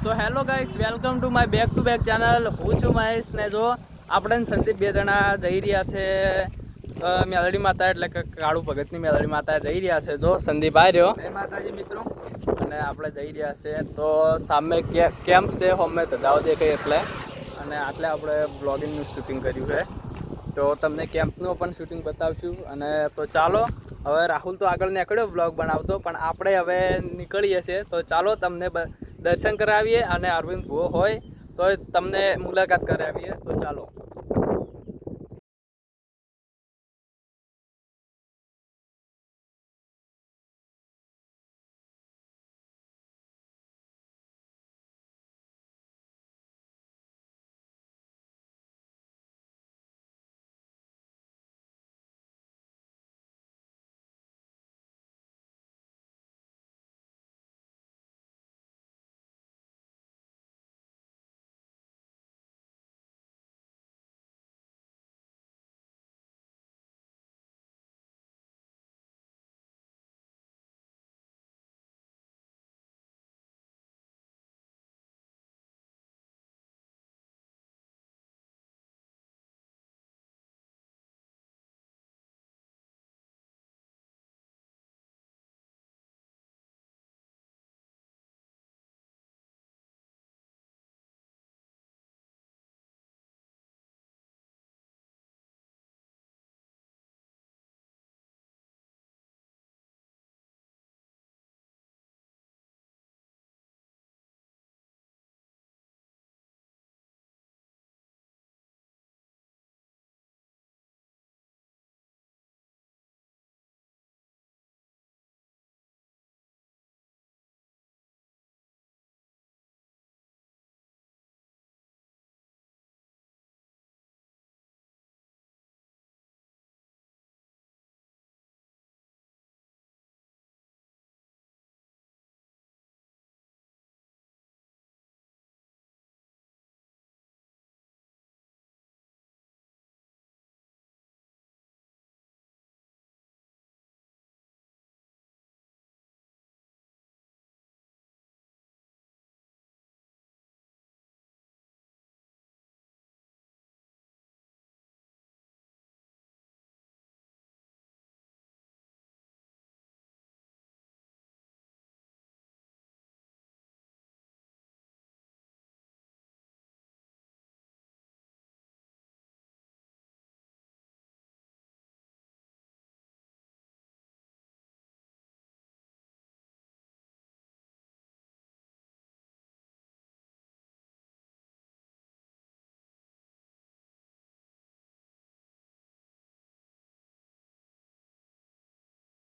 તો hello guys, welcome to my back to back channel. હું છું મહેશ ને જો આપણે સંદીપ બે જણા જઈ રહ્યા છે મેલડી માતા એટલે કે કાળુ ભગતની મેલડી માતા જઈ રહ્યા છે. જો સંદીપ આવ્યો. જય માતાજી મિત્રો. અને આપણે જઈ રહ્યા છે તો સામે કેમ્પ છે, હોમે ધજાઓ દેખાય એટલે. અને આટલે આપણે બ્લોગિંગનું શૂટિંગ કર્યું છે તો તમને કેમ્પનું પણ શૂટિંગ બતાવશું. અને તો ચાલો, હવે રાહુલ તો આગળ નીકળ્યો બ્લોગ બનાવતો, પણ આપણે હવે નીકળીએ છીએ. તો ચાલો તમને દર્શન કરાવીએ અને અરવિંદ ભુવો હોય તો તમને મુલાકાત કરાવીએ. તો ચાલો.